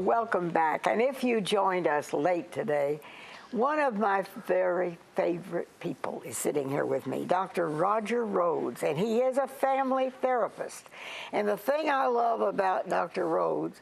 welcome back. And if you joined us late today, one of my very favorite people is sitting here with me, Dr. Roger Rhoades, and he is a family therapist. And the thing I love about Dr. Rhoades,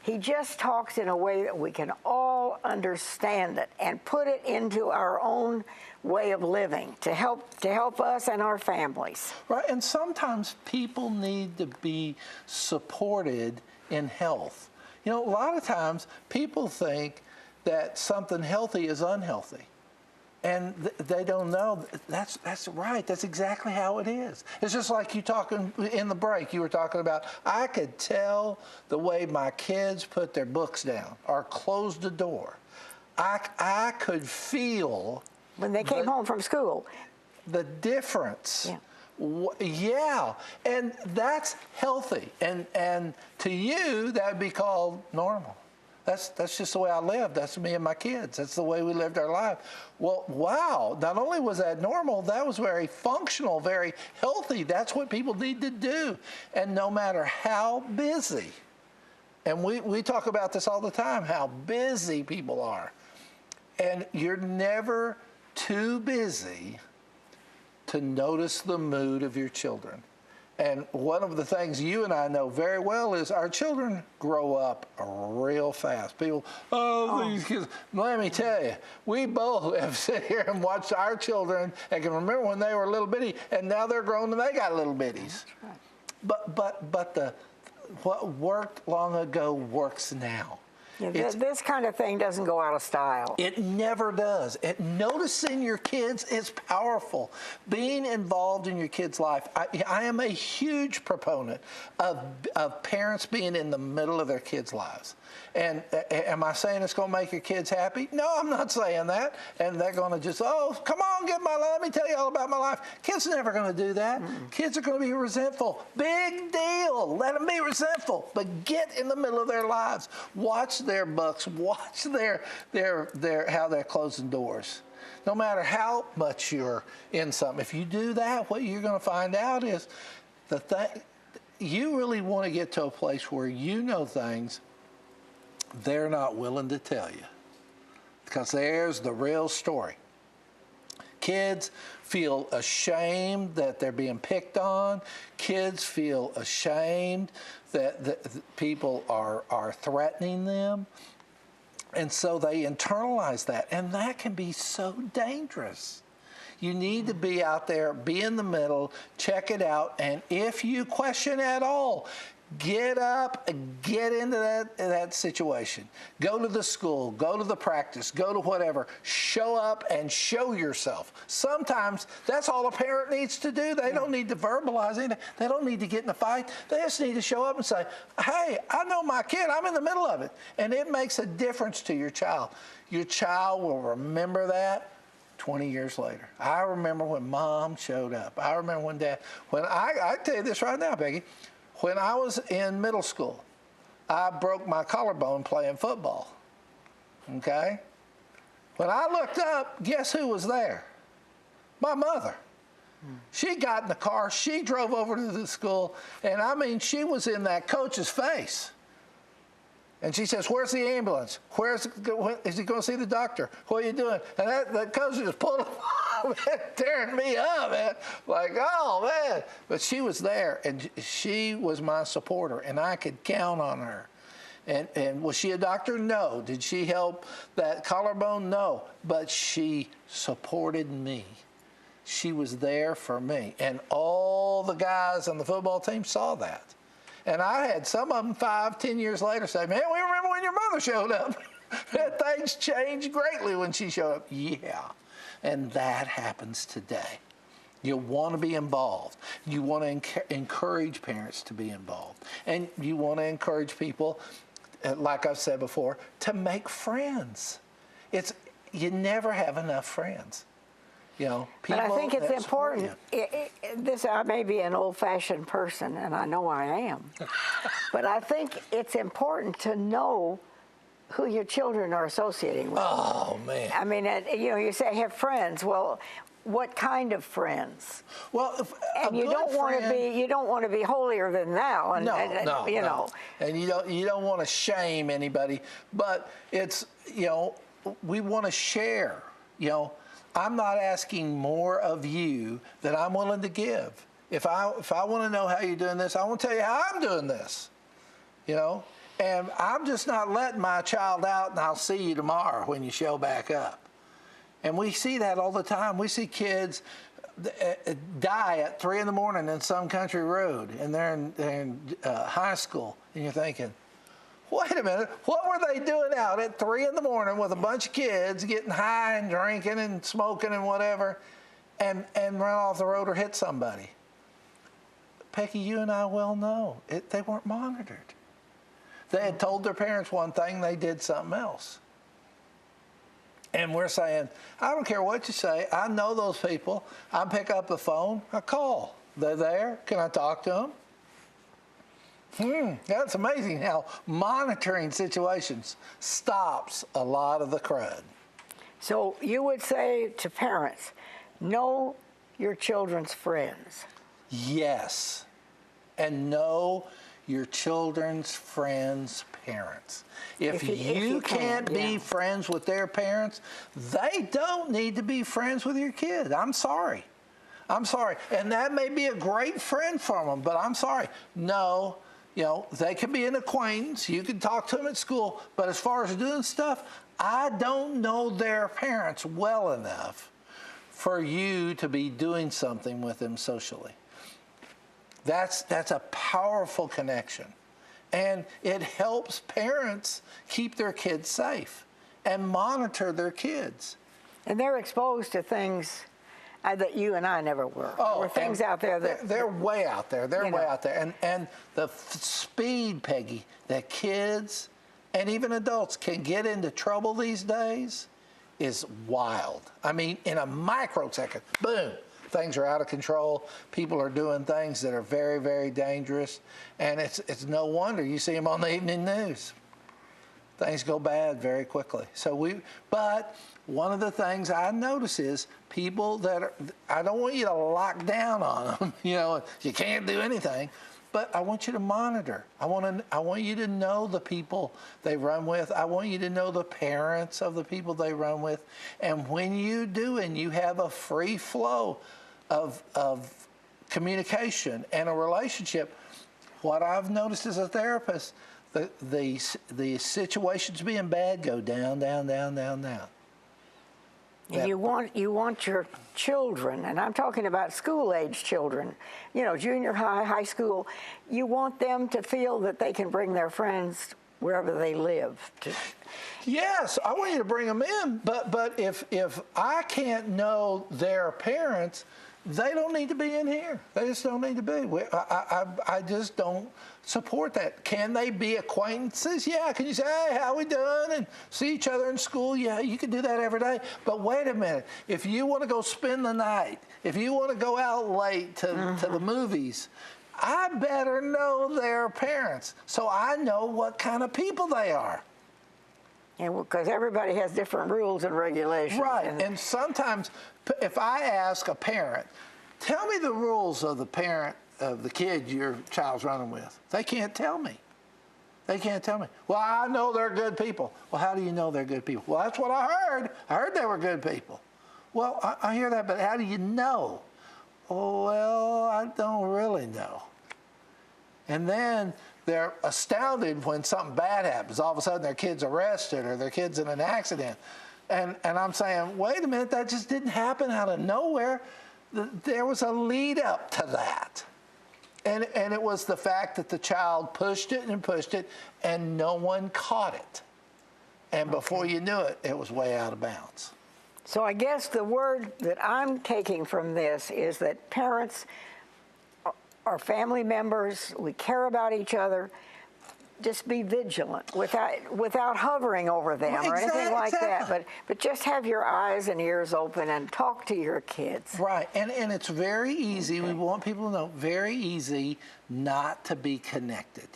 he just talks in a way that we can all understand it and put it into our own way of living to help us and our families. Right, and sometimes people need to be supported in health. You know, a lot of times people think that something healthy is unhealthy. And they don't know that's right. That's exactly how it is. It's just like you talking in the break. You were talking about, I could tell the way my kids put their books down or closed the door. I could feel when they came home from school, the difference. Yeah. Yeah, and that's healthy. And to you, that would be called normal. That's just the way I lived. That's me and my kids. That's the way we lived our life. Well, wow, not only was that normal, that was very functional, very healthy. That's what people need to do. And no matter how busy, and we talk about this all the time, how busy people are. And you're never too busy to notice the mood of your children. And one of the things you and I know very well is our children grow up real fast. People, these kids. Let me tell you, we both have sat here and watched our children and can remember when they were little bitty, and now they're grown and they got little bitties. Right. But what worked long ago works now. Yeah, this kind of thing doesn't go out of style. It never does. Noticing your kids is powerful. Being involved in your kid's life. I am a huge proponent of parents being in the middle of their kids' lives. And am I saying it's going to make your kids happy? No, I'm not saying that. And they're going to just, come on, let me tell you all about my life. Kids are never going to do that. Kids are going to be resentful. Big deal. Let them be resentful. But get in the middle of their lives. Watch their books. Watch their how they're closing doors. No matter how much you're in something, if you do that, what you're going to find out is you really want to get to a place where you know things they're not willing to tell you, because there's the real story. Kids feel ashamed that they're being picked on. Kids feel ashamed that people are threatening them. And so they internalize that, and that can be so dangerous. You need to be out there, be in the middle, check it out, and if you question at all, get up, get into that situation. Go to the school, go to the practice, go to whatever. Show up and show yourself. Sometimes that's all a parent needs to do. They don't need to verbalize anything. They don't need to get in a fight. They just need to show up and say, hey, I know my kid. I'm in the middle of it. And it makes a difference to your child. Your child will remember that 20 years later. I remember when Mom showed up. I remember when Dad. I tell you this right now, Peggy. When I was in middle school, I broke my collarbone playing football, okay? When I looked up, guess who was there? My mother. She got in the car, she drove over to the school, and I mean, she was in that coach's face. And she says, where's the ambulance? Is he going to see the doctor? What are you doing? And that coach just pulled him off, tearing me up, man. Like, oh, man. But she was there, and she was my supporter, and I could count on her. And was she a doctor? No. Did she help that collarbone? No. But she supported me. She was there for me. And all the guys on the football team saw that. And I had some of them 5, 10 years later say, man, we remember when your mother showed up. Things changed greatly when she showed up. Yeah, and that happens today. You want to be involved. You want to encourage parents to be involved. And you want to encourage people, like I've said before, to make friends. You never have enough friends. You know, people, but I think it's important. I may be an old-fashioned person, and I know I am. But I think it's important to know who your children are associating with. Oh, man. I mean, you say have friends. Well, what kind of friends? Well, And you don't want to be holier than thou. And, No, you no. know. And you don't want to shame anybody, but it's, we want to share. I'm not asking more of you than I'm willing to give. If I want to know how you're doing this, I want to tell you how I'm doing this. And I'm just not letting my child out and I'll see you tomorrow when you show back up. And we see that all the time. We see kids die at 3 in the morning in some country road, and they're in high school, and you're thinking, wait a minute, what were they doing out at 3 in the morning with a bunch of kids getting high and drinking and smoking and whatever, and run off the road or hit somebody? Peggy, you and I well know they weren't monitored. They had told their parents one thing, they did something else. And we're saying, I don't care what you say. I know those people. I pick up the phone. I call. They're there. Can I talk to them? That's amazing how monitoring situations stops a lot of the crud. So you would say to parents, know your children's friends. Yes. And know your children's friends' parents. If you can't be friends with their parents, they don't need to be friends with your kid. I'm sorry. And that may be a great friend for them, but I'm sorry. No, they can be an acquaintance. You can talk to them at school. But as far as doing stuff, I don't know their parents well enough for you to be doing something with them socially. That's a powerful connection. And it helps parents keep their kids safe and monitor their kids. And they're exposed to things that you and I never were. There were things out there that... They're way out there. They're way out there. And the speed, Peggy, that kids and even adults can get into trouble these days is wild. I mean, in a microsecond, boom. Things are out of control. People are doing things that are very, very dangerous. And it's no wonder you see them on the evening news. Things go bad very quickly. But one of the things I notice is people I don't want you to lock down on them. You can't do anything. But I want you to monitor. I want you to know the people they run with. I want you to know the parents of the people they run with. And when you do, and you have a free flow of communication and a relationship, what I've noticed as a therapist, the situations being bad go down, down, down, down, down. And you want your children, and I'm talking about school-age children, junior high, high school, you want them to feel that they can bring their friends wherever they live. Yes, I want you to bring them in, but if I can't know their parents, they don't need to be in here. They just don't need to be. I just don't support that. Can they be acquaintances? Yeah. Can you say, hey, how we doing? And see each other in school? Yeah, you can do that every day. But wait a minute. If you want to go spend the night, if you want to go out late to the movies, I better know their parents so I know what kind of people they are. And because everybody has different rules and regulations. Right. And sometimes if I ask a parent, tell me the rules of the kid your child's running with, they can't tell me. They can't tell me. Well, I know they're good people. Well, how do you know they're good people? Well, that's what I heard. I heard they were good people. Well, I hear that, but how do you know? Oh, well, I don't really know. And then they're astounded when something bad happens. All of a sudden, their kid's arrested or their kid's in an accident. And I'm saying, wait a minute, that just didn't happen out of nowhere. There was a lead up to that. And it was the fact that the child pushed it, and no one caught it. And before you knew it, it was way out of bounds. So I guess the word that I'm taking from this is that parents are family members. We care about each other. Just be vigilant without hovering over them or anything like that. But just have your eyes and ears open and talk to your kids. Right, and it's very easy. Okay. We want people to know, very easy not to be connected.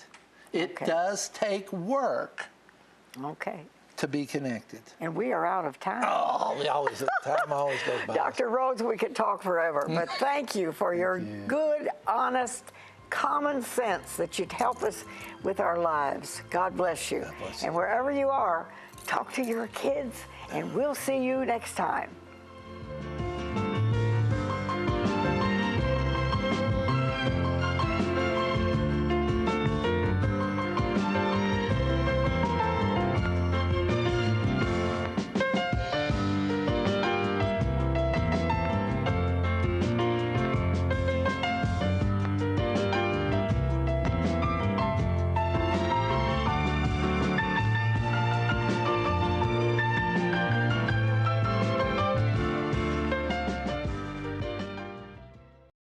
It does take work. Okay. to be connected. And we are out of time. Oh, time always goes by. Dr. Rhoades, we could talk forever, but thank you for your good, honest, common sense that you'd help us with our lives. God bless you. God bless you. And wherever you are, talk to your kids, and we'll see you next time.